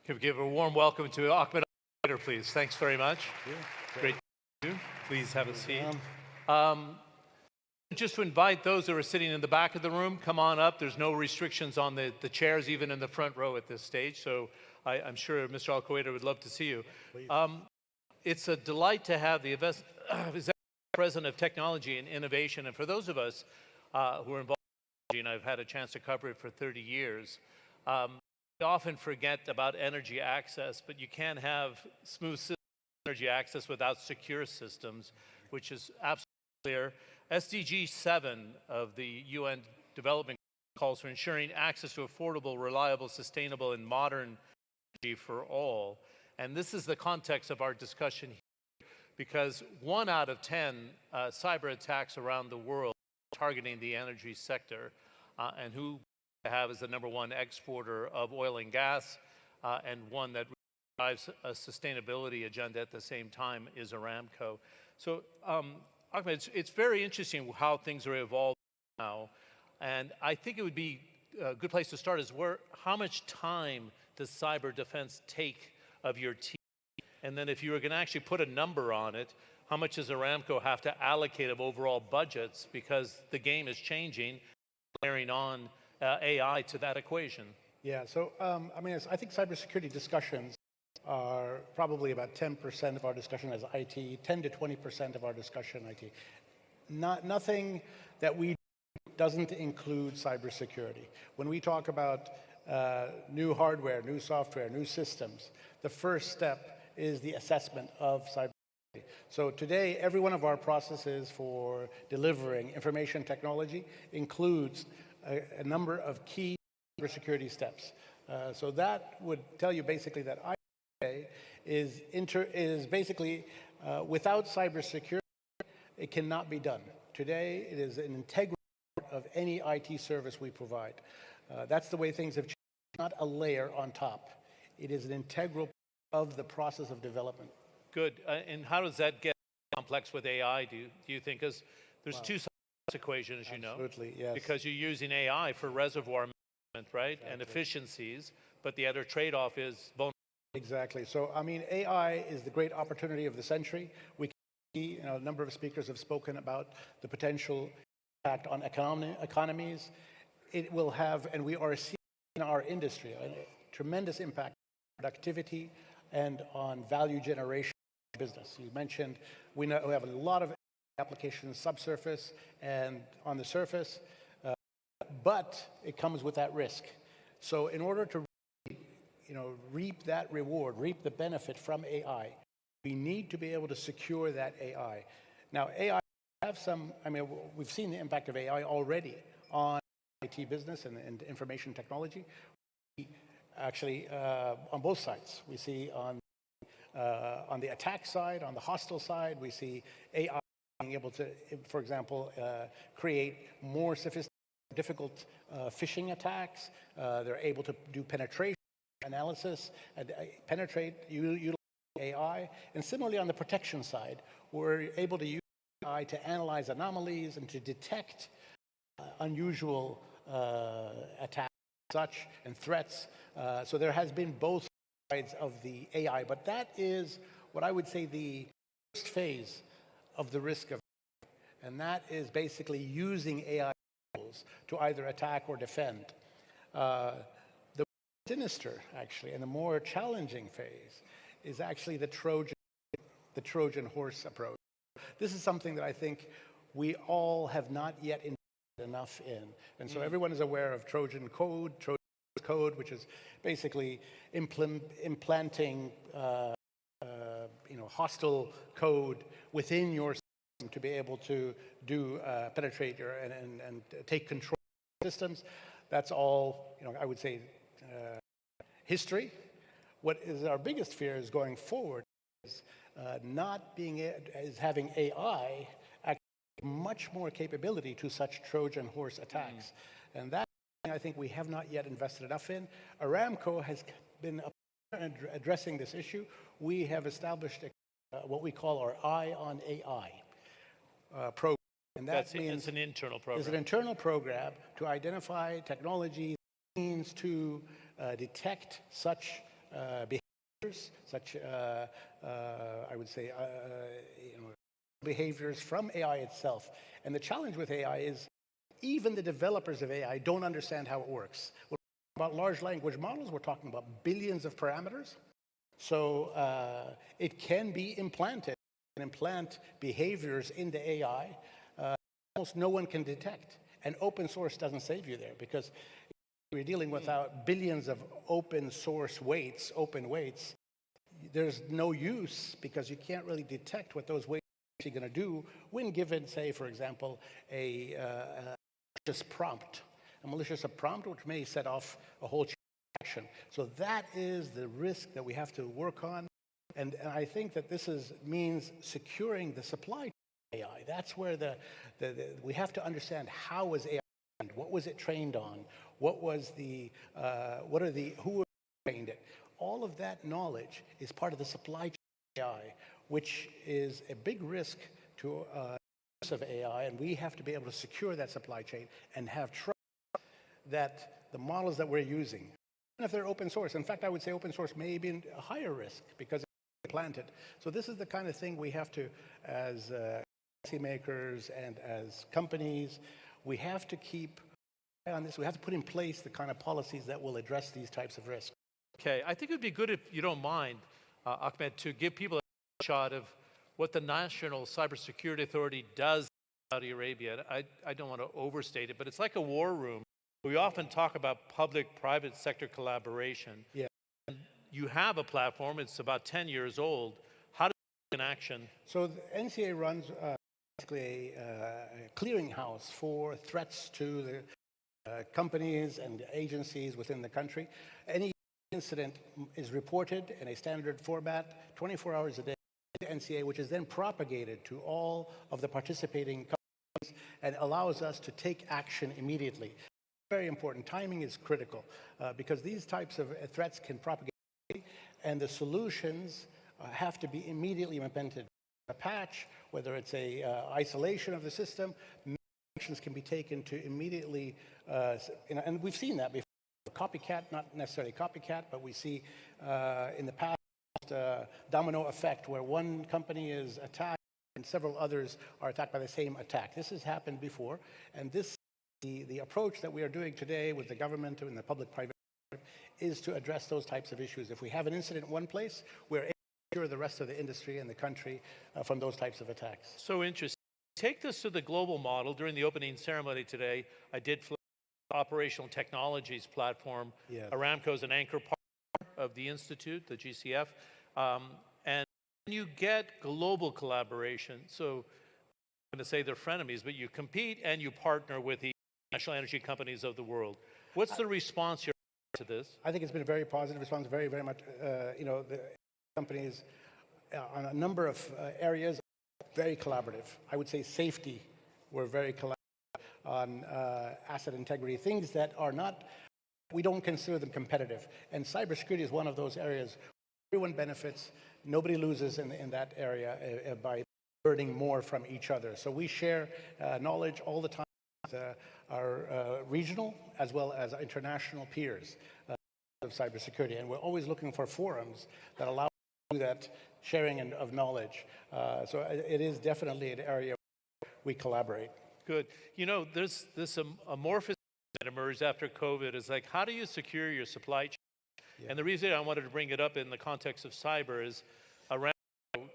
Can we give a warm welcome to Ahmad Al-Khowaiter, please? Thanks very much. Great to meet you. Please have a seat. Just to invite those who are sitting in the back of the room, come on up. There's no restrictions on the chairs, even in the front row at this stage. So I'm sure Mr. Al-Khowaiter would love to see you. It's a delight to have the President of Technology and Innovation. And for those of us who are involved in technology, and I've had a chance to cover it for 30 years, we often forget about energy access, but you can't have smooth energy access without secure systems, which is absolutely clear. SDG 7 of the UN Development calls for ensuring access to affordable, reliable, sustainable, and modern energy for all. And this is the context of our discussion here, because 1 out of 10 cyber attacks around the world targeting the energy sector, and who have is the #1 exporter of oil and gas, and one that drives a sustainability agenda at the same time is Aramco. So, Ahmed, it's very interesting how things are evolving now, and I think it would be a good place to start is how much time does cyber defense take of your team? And then if you were going to actually put a number on it, how much does Aramco have to allocate of overall budgets, because the game is changing, layering on AI to that equation? Yeah, so I mean, I think cybersecurity discussions are probably about 10% of our discussion as IT, 10 to 20% of our discussion IT. Nothing that we do doesn't include cybersecurity. When we talk about new hardware, new software, new systems, the first step is the assessment of cybersecurity. So today, every one of our processes for delivering information technology includes a number of key cybersecurity steps. So that would tell you basically that is basically without cybersecurity, it cannot be done. Today, it is an integral part of any IT service we provide. That's the way things have changed, not a layer on top. It is an integral part of the process of development. Good. And how does that get complex with AI, do you think? Because there's two sides to this equation, as you know. Absolutely, yes. Because you're using AI for reservoir management, right? Exactly. And efficiencies, but the other trade-off is vulnerability. Exactly. So, I mean, AI is the great opportunity of the century. We can see, a number of speakers have spoken about the potential impact on economies. It will have, and we are seeing in our industry, a tremendous impact on productivity and on value generation business. You mentioned we have a lot of applications subsurface and on the surface, but it comes with that risk. So in order to reap that reward, reap the benefit from AI, we need to be able to secure that AI. Now, AI have some, I mean, we've seen the impact of AI already on IT business and information technology. Actually, on both sides, we see on the attack side, on the hostile side, we see AI being able to, for example, create more sophisticated, difficult phishing attacks. They're able to do penetration analysis and penetrate utilizing AI. And similarly, on the protection side, we're able to use AI to analyze anomalies and to detect unusual attacks and threats. So there has been both sides of the AI, but that is what I would say the first phase of the risk of AI, and that is basically using AI tools to either attack or defend. The sinister, actually, and the more challenging phase is actually the Trojan horse approach. This is something that I think we all have not yet invested enough in. And so everyone is aware of Trojan code, which is basically implanting hostile code within your system to be able to do penetrate and take control of systems. That's all, I would say, history. What is our biggest fear is going forward is having AI actually much more capability to such Trojan horse attacks. And that, I think, we have not yet invested enough in. Aramco has been addressing this issue. We have established what we call our Eye on AI program. And that means it's an internal program. It's an internal program to identify technology means to detect such behaviors, such, I would say, behaviors from AI itself. And the challenge with AI is even the developers of AI don't understand how it works. We're talking about large language models, we're talking about billions of parameters. So it can be implanted, and implant behaviors into AI almost no one can detect. And open source doesn't save you there, because we're dealing with billions of open source weights, open weights. There's no use because you can't really detect what those weights are actually going to do when given, say, for example, a malicious prompt. A malicious prompt which may set off a whole chain of action. So that is the risk that we have to work on. And I think that this means securing the supply chain of AI. That's where we have to understand how was AI trained, what was it trained on, what was who trained it. All of that knowledge is part of the supply chain of AI, which is a big risk to use of AI, and we have to be able to secure that supply chain and have trust that the models that we're using, even if they're open source, in fact, I would say open source may be a higher risk because it's implanted. So this is the kind of thing we have to, as policymakers and as companies, we have to keep an eye on this. We have to put in place the kind of policies that will address these types of risks. Okay, I think it would be good, if you don't mind, Ahmed, to give people a shot of what the National Cybersecurity Authority does in Saudi Arabia. I don't want to overstate it, but it's like a war room. We often talk about public-private sector collaboration. Yeah. And you have a platform, it's about 10 years old. How does it in action? So the NCA runs basically a clearinghouse for threats to the companies and agencies within the country. Any incident is reported in a standard format, 24 hours a day to NCA, which is then propagated to all of the participating companies and allows us to take action immediately. Very important. Timing is critical because these types of threats can propagate, and the solutions have to be immediately implemented. A patch, whether it's a isolation of the system, actions can be taken to immediately, and we've seen that before. Copycat, not necessarily copycat, but we see in the past domino effect where one company is attacked and several others are attacked by the same attack. This has happened before, and the approach that we are doing today with the government and the public-private is to address those types of issues. If we have an incident in one place, we're able to secure the rest of the industry and the country from those types of attacks. So interesting. Take this to the global model. During the opening ceremony today, I did flag the Operational Technologies platform. Yes. Aramco is an anchor partner of the Institute, the GCF, and you get global collaboration. So I'm going to say they're frenemies, but you compete and you partner with the national energy companies of the world. What's the response you're to this? I think it's been a very positive response, very, very much. The companies on a number of areas very collaborative. I would say safety, we're very collaborative on asset integrity, things that are not, we don't consider them competitive. And cybersecurity is one of those areas. Everyone benefits, nobody loses in that area by learning more from each other. So we share knowledge all the time with our regional as well as international peers of cybersecurity. And we're always looking for forums that allow us to do that sharing of knowledge. So it is definitely an area where we collaborate. Good. You know, there's this amorphous that emerged after COVID is like, how do you secure your supply chain? Yeah. And the reason I wanted to bring it up in the context of cyber is Aramco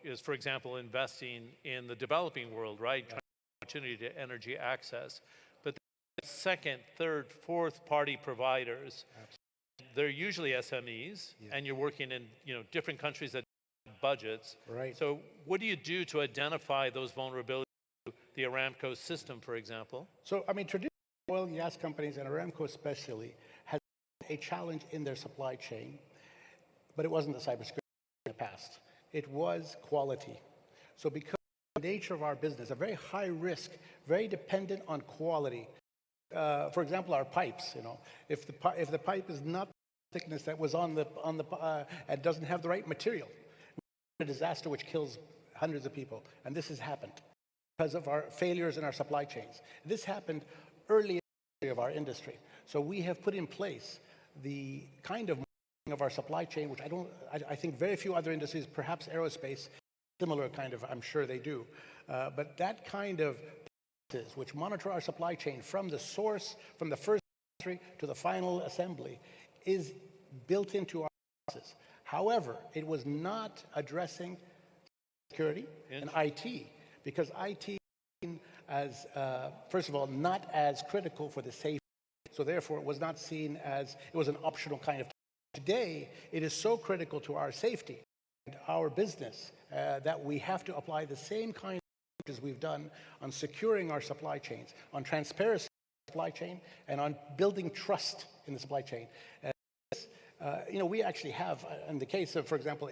is, for example, investing in the developing world, right? Yeah. Opportunity to energy access. But the second, third, fourth party providers, absolutely, they're usually SMEs, yeah, and you're working in different countries that have budgets. Right. So what do you do to identify those vulnerabilities? The Aramco system, for example? So, I mean, traditional oil and gas companies, and Aramco especially, has a challenge in their supply chain, but it wasn't the cybersecurity in the past. It was quality. So because of the nature of our business, a very high risk, very dependent on quality. For example, our pipes, if the pipe is not the thickness that was on the and doesn't have the right material, a disaster which kills hundreds of people, and this has happened because of our failures in our supply chains. This happened early in the history of our industry. So we have put in place the kind of of our supply chain, which I think very few other industries, perhaps aerospace, similar kind of, I'm sure they do. But that kind of practices which monitor our supply chain from the source, from the first factory to the final assembly, is built into our processes. However, it was not addressing security and IT, because IT is seen as, first of all, not as critical for the safety. So therefore, it was not seen as, it was an optional kind of. Today, it is so critical to our safety and our business that we have to apply the same kind of as we've done on securing our supply chains, on transparency in the supply chain, and on building trust in the supply chain. We actually have, in the case of, for example,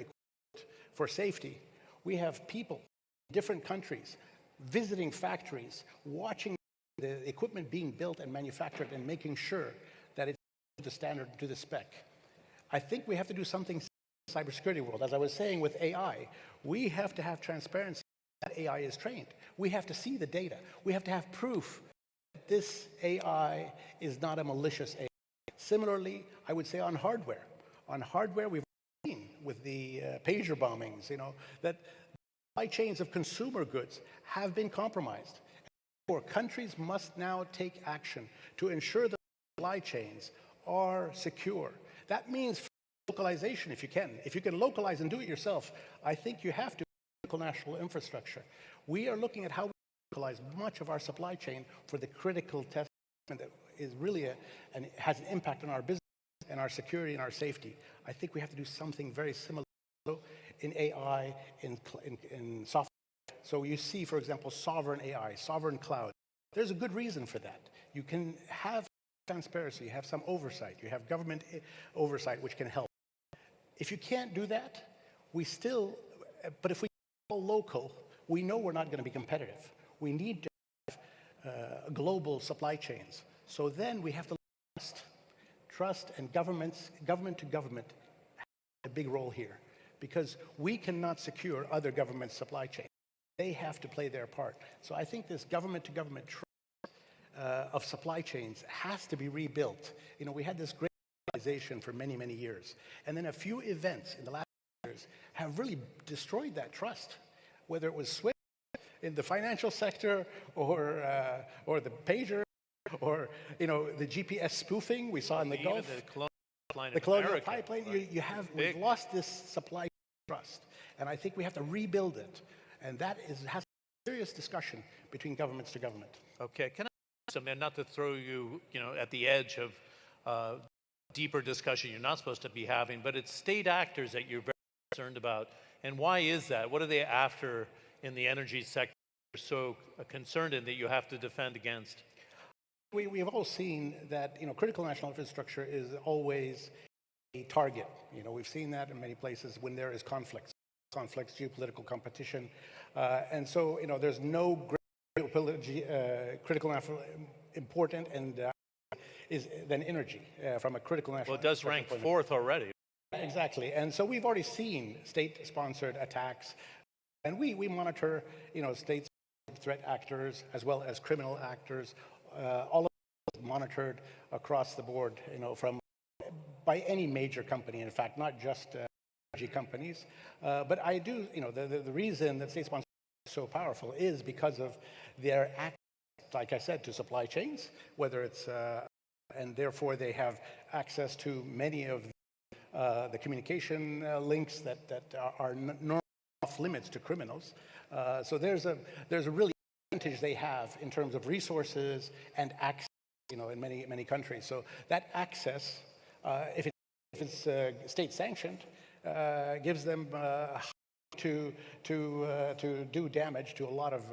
for safety, we have people in different countries visiting factories, watching the equipment being built and manufactured and making sure that it's to the standard, to the spec. I think we have to do something in the cybersecurity world. As I was saying with AI, we have to have transparency that AI is trained. We have to see the data. We have to have proof that this AI is not a malicious AI. Similarly, I would say on hardware. On hardware, we've seen with the pager bombings, that supply chains of consumer goods have been compromised. Therefore, countries must now take action to ensure that supply chains are secure. That means localization, if you can. If you can localize and do it yourself, I think you have to critical national infrastructure. We are looking at how we localize much of our supply chain for the critical test that is really and has an impact on our business and our security and our safety. I think we have to do something very similar in AI, in software. So you see, for example, sovereign AI, sovereign cloud. There's a good reason for that. You can have transparency, you have some oversight, you have government oversight, which can help. If you can't do that, but if we go local, we know we're not going to be competitive. We need to have global supply chains. So then we have to trust, and government to government have a big role here, because we cannot secure other governments' supply chains. They have to play their part. So I think this government to government trust of supply chains has to be rebuilt. We had this great organization for many, many years. And then a few events in the last years have really destroyed that trust, whether it was SWIFT in the financial sector or the pager or, the GPS spoofing we saw in the Gulf. The Colonial Pipeline. We've lost this supply trust. And I think we have to rebuild it. And that has a serious discussion between governments to government. Okay, can I ask something, not to throw you, at the edge of deeper discussion you're not supposed to be having, but it's state actors that you're very concerned about. And why is that? What are they after in the energy sector you're so concerned in that you have to defend against? We have all seen that, critical national infrastructure is always a target. We've seen that in many places when there is conflicts, geopolitical competition. And so, there's no critical national important and than energy from a critical national. Well, it does rank fourth already. Exactly. And so we've already seen state-sponsored attacks, and we monitor, state threat actors as well as criminal actors. All of it is monitored across the board, by any major company, in fact, not just energy companies. But I do, the reason that state sponsorship is so powerful is because of their access, like I said, to supply chains, whether it's, and therefore they have access to many of the communication links that are normally off limits to criminals. So there's a really advantage they have in terms of resources and access, in many countries. So that access, if it's state sanctioned, gives them to do damage to a lot of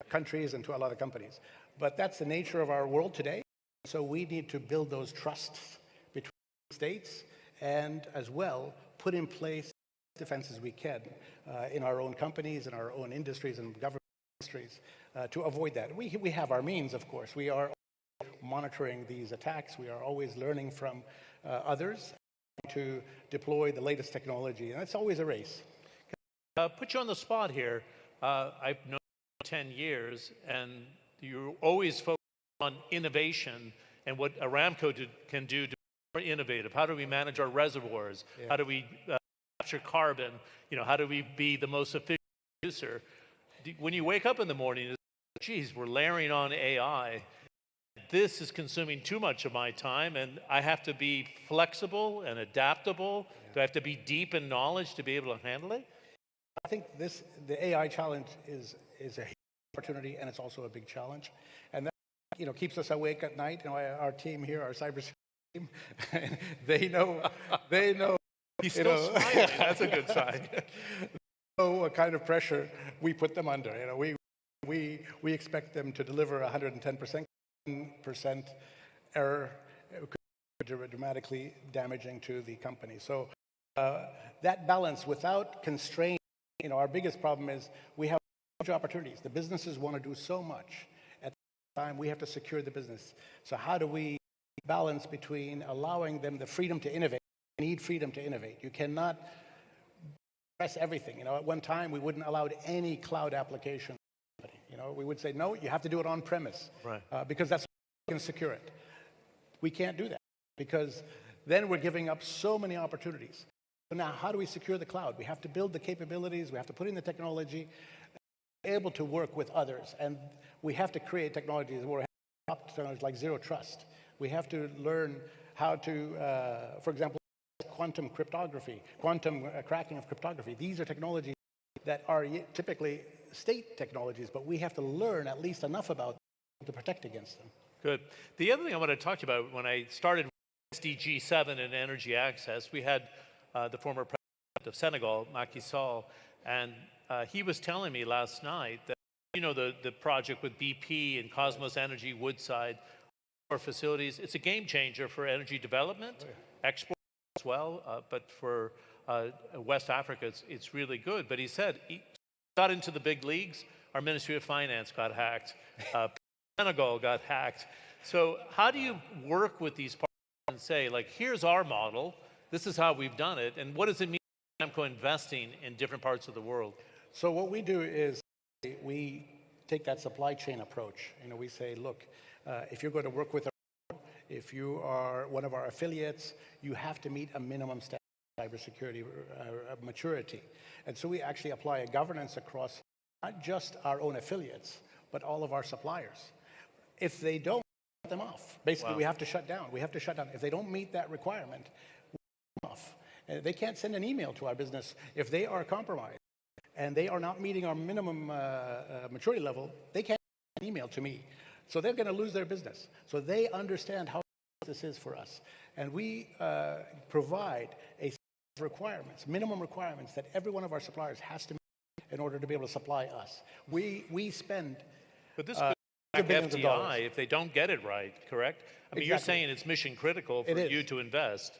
countries and to a lot of companies. But that's the nature of our world today. So we need to build those trusts between states and as well put in place defenses we can in our own companies, in our own industries and government industries to avoid that. We have our means, of course. We are monitoring these attacks. We are always learning from others to deploy the latest technology, and it's always a race. Put you on the spot here. I've known you 10 years, and you're always focused on innovation and what Aramco can do to more innovative? How do we manage our reservoirs? Yeah. How do we capture carbon? You know, how do we be the most efficient producer? When you wake up in the morning, it's, geez, we're layering on AI. This is consuming too much of my time, and I have to be flexible and adaptable. Do I have to be deep in knowledge to be able to handle it? I think the AI challenge is a huge opportunity, and it's also a big challenge. And that, keeps us awake at night. Our team here, our cybersecurity team, they know. He's still smiling. That's a good sign. Know what kind of pressure we put them under. We expect them to deliver 110% error, dramatically damaging to the company. So that balance without constraint, our biggest problem is we have huge opportunities. The businesses want to do so much. At the time, we have to secure the business. So how do we balance between allowing them the freedom to innovate? They need freedom to innovate. You cannot press everything. At one time, we wouldn't allow any cloud application. We would say, no, you have to do it on premise, right? Because that's how we can secure it. We can't do that because then we're giving up so many opportunities. So now, how do we secure the cloud? We have to build the capabilities. We have to put in the technology, able to work with others, and we have to create technologies where like zero trust. We have to learn how to, for example, quantum cryptography, quantum cracking of cryptography. These are technologies that are typically state technologies, but we have to learn at least enough about them to protect against them. Good. The other thing I want to talk to you about, when I started SDG 7 and energy access, we had the former president of Senegal, Macky Sall, and he was telling me last night that, the project with BP and Cosmos Energy, Woodside, our facilities, it's a game changer for energy development, export as well, but for West Africa, it's really good. But he said, he got into the big leagues, our Ministry of Finance got hacked, Senegal got hacked. So how do you work with these partners and say, like, here's our model, this is how we've done it, and what does it mean for Aramco investing in different parts of the world? So what we do is we take that supply chain approach. We say, look, if you're going to work with if you are one of our affiliates, you have to meet a minimum standard of cybersecurity maturity. And so we actually apply a governance across not just our own affiliates, but all of our suppliers. If they don't, cut them off. Basically, we have to shut down. We have to shut down. If they don't meet that requirement, we cut them off. They can't send an email to our business if they are compromised and they are not meeting our minimum maturity level. They can't send an email to me. So they're going to lose their business. So they understand how this is for us. And we provide a set of requirements, minimum requirements that every one of our suppliers has to meet in order to be able to supply us. We spend But this could affect FDI if they don't get it right, correct? I mean, You're saying it's mission critical for you to invest.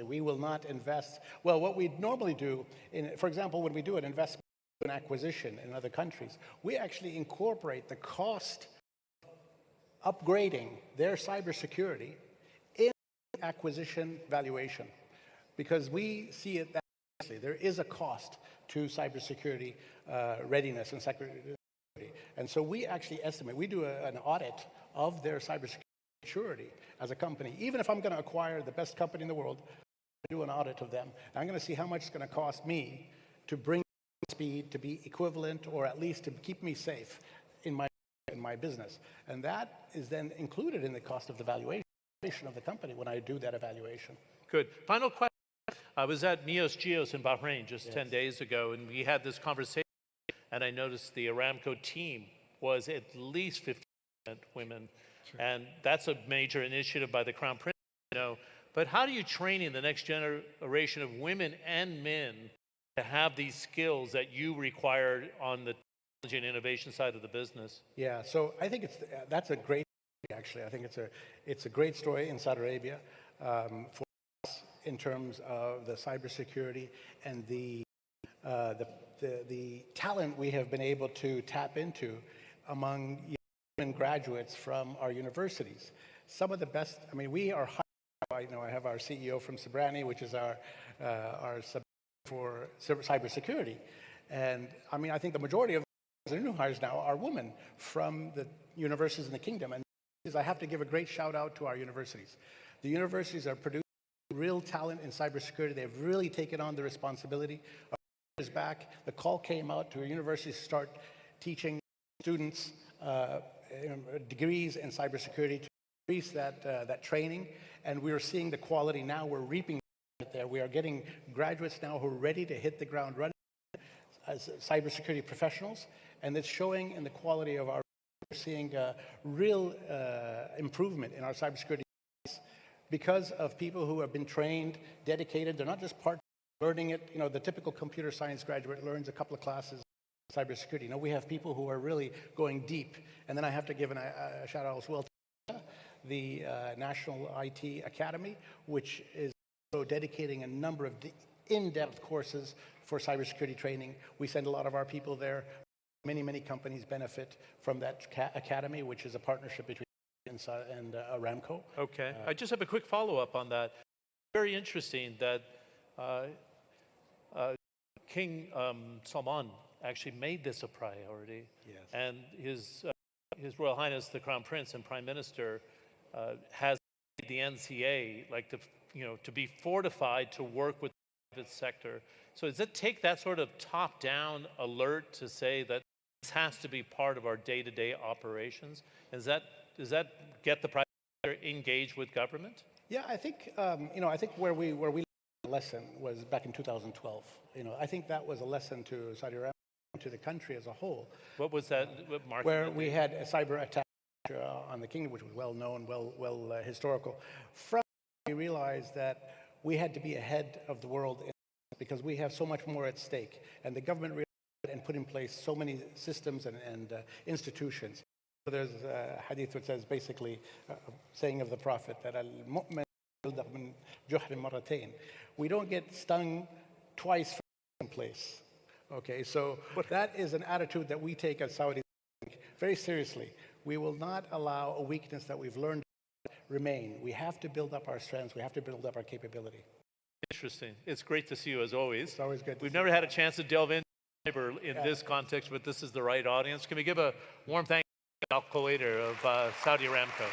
We will not invest. Well, what we normally do, for example, when we do an investment, an acquisition in other countries, we actually incorporate the cost upgrading their cybersecurity in acquisition valuation, because we see it that there is a cost to cybersecurity readiness and security. And so we actually estimate, we do an audit of their cybersecurity maturity as a company. Even if I'm going to acquire the best company in the world, I do an audit of them. I'm going to see how much it's going to cost me to bring speed to be equivalent, or at least to keep me safe in my business. And that is then included in the cost of the valuation of the company when I do that evaluation. Good. Final question. I was at Mios Geos in Bahrain just 10 days ago, and we had this conversation, and I noticed the Aramco team was at least 50% women. Sure. And that's a major initiative by the Crown Prince, But how do you train in the next generation of women and men to have these skills that you require on the technology and innovation side of the business? Yeah, so I think that's a great story, actually. I think it's a great story in Saudi Arabia for us in terms of the cybersecurity and the talent we have been able to tap into among women graduates from our universities. Some of the best. I mean, we are. I have our CEO from Sabrani, which is our for cybersecurity, and I mean, I think the majority of the new hires now are women from the universities in the kingdom, and I have to give a great shout out to our universities. The universities are producing real talent in cybersecurity. They've really taken on the responsibility. A few years back, the call came out to universities to start teaching students degrees in cybersecurity to increase that training. And we are seeing the quality now. We're reaping it there. We are getting graduates now who are ready to hit the ground running as cybersecurity professionals. And it's showing in the quality of our, we're seeing real improvement in our cybersecurity because of people who have been trained, dedicated. They're not just part learning it. You know, the typical computer science graduate learns a couple of classes in cybersecurity. No, we have people who are really going deep. And then I have to give a shout out as well to the National IT Academy, which is also dedicating a number of in-depth courses for cybersecurity training. We send a lot of our people there. Many companies benefit from that academy, which is a partnership between and Aramco. Okay. I just have a quick follow-up on that. Very interesting that King Salman actually made this a priority. Yes. And His Royal Highness, the Crown Prince and Prime Minister, has the NCA like to be fortified to work with the private sector. So does it take that sort of top-down alert to say that this has to be part of our day-to-day operations? Does that get the private sector engaged with government? Yeah, I think I think where we learned the lesson was back in 2012. I think that was a lesson to Saudi Arabia, to the country as a whole. What was that? What market? Where we had a cyber attack on the kingdom, which was well known, well historical. From we realized that we had to be ahead of the world because we have so much more at stake, and the government realized and put in place so many systems and institutions. So there's a hadith which says basically, saying of the Prophet that al-mu'min min juhrin marratayn. We don't get stung twice from the same place. Okay, so that is an attitude that we take as Saudis very seriously. We will not allow a weakness that we've learned to remain. We have to build up our strengths. We have to build up our capability. Interesting. It's great to see you as always. It's always good. We've never had a chance to delve into cyber in this context, but this is the right audience. Can we give a warm thank you to Al-Khowaiter of Saudi Aramco?